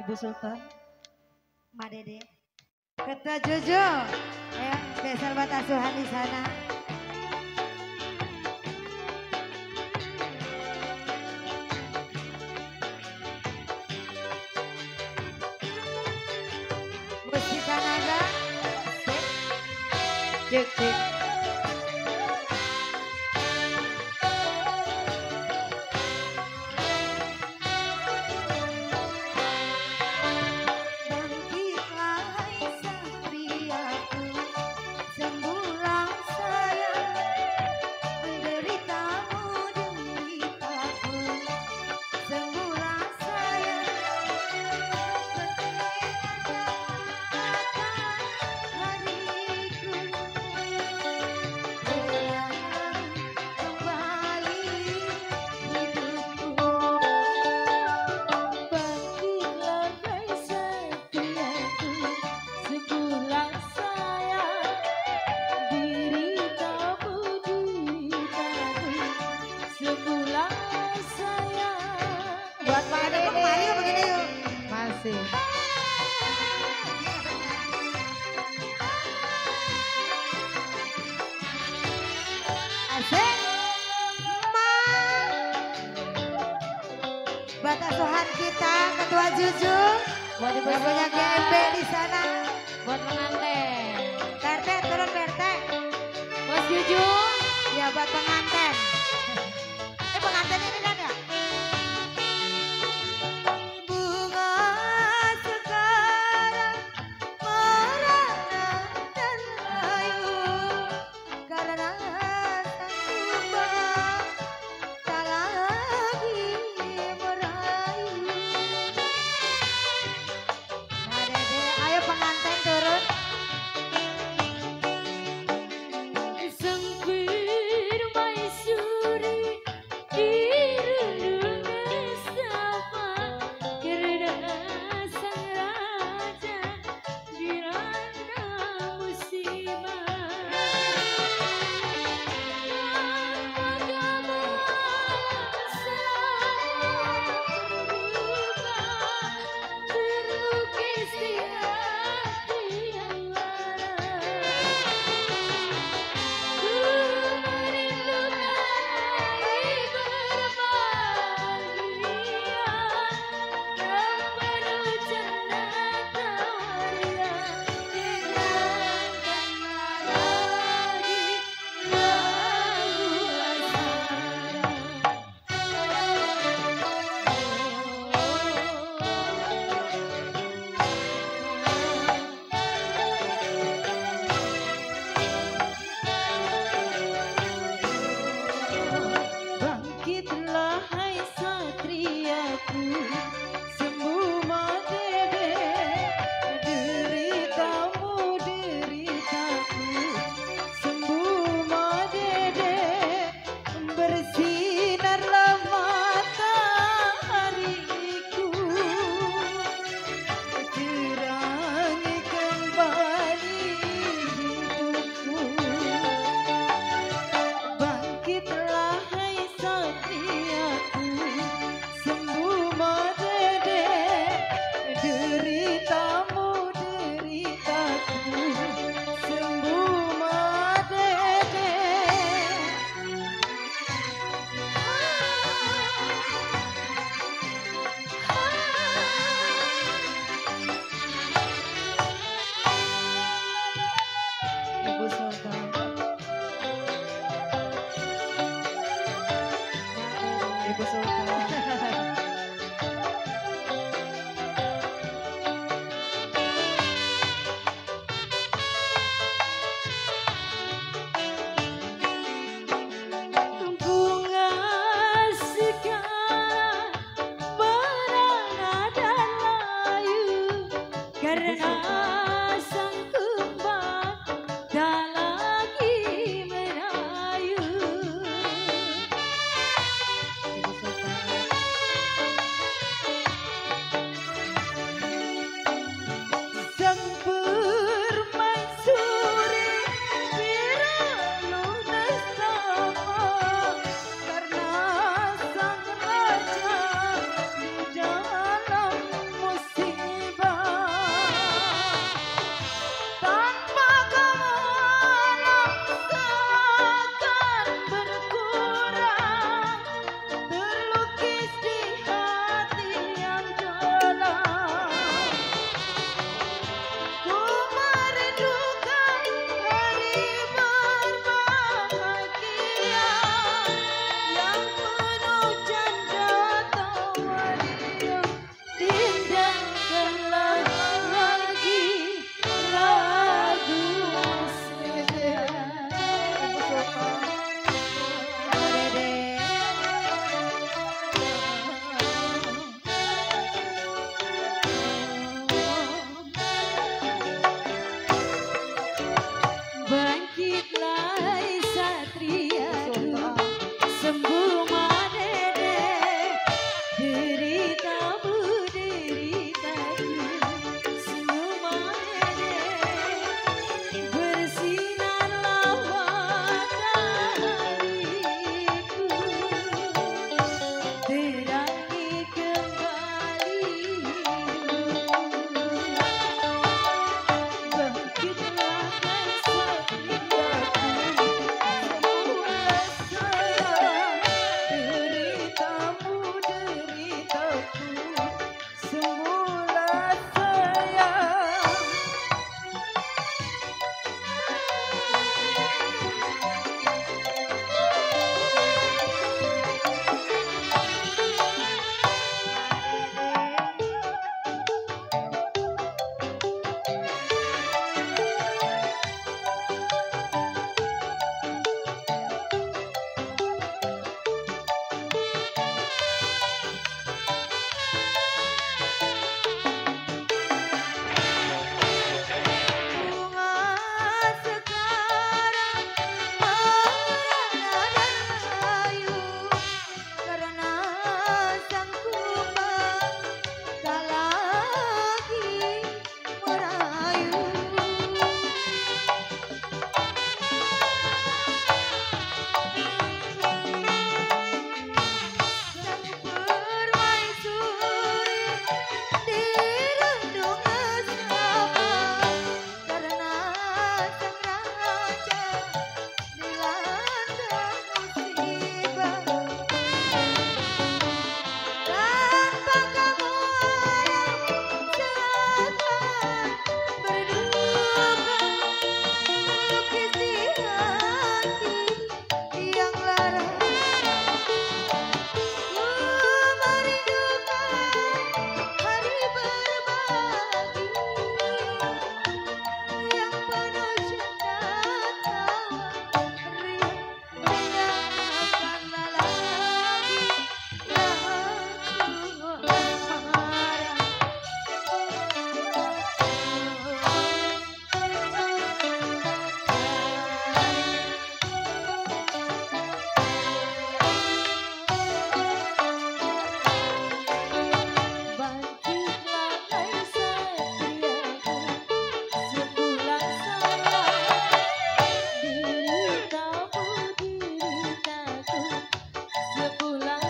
Ibu Sultan. Mbak Dede. Ketua Jojo, ya, spesial buat asuhan di sana. Mustika Naga, Cek cek. bangkitlah satriaku, sembuhlah sayang, menderitamu deritaku, sembuhlah sayang, hariku, terangan kembali hidupku. Bangkitlah hai satriaku, sembuhlah sayang, deritamu deritaku, sembuhlah sayang. Buat Pak Ade kok kemari yuk begini yuk. Masih. Asik. Buat asuhan kita, Ketua Juju, Buat Ibu yang punya Sultan. GMB di sana. Buat pengantin. PRT turun PRT. Bos Juju. Ya buat pengantin. Pengantin ini kan ya? Bunga sekarang merana dan layu karena sang tumbang tak lagi merayu. Nah Dede, ayo pengantin turun. Sang permaisuri dirundung sapa, karena sang raja dilanda musibah. Agama selalu berubah, terlukis di hati yang lara. Ku merindukan hari berbahagia yang penuh canda tawaria. Dengarkanlah lagi lagu Bangkitlah hai satriaku, sembuh madede, deritamu deritaku, sembuh madede, bersinarlah matahariku, terangi kembali hidupku. Bangkitlah hai satriaku, sembuh madede, deritamu deritaku, sembuh madede. Ibu Sultan. Ibu Sultan. Bunga sekarang merana dan layu karena sang kembang tak lagi merayu. Ibu Sultan. bulan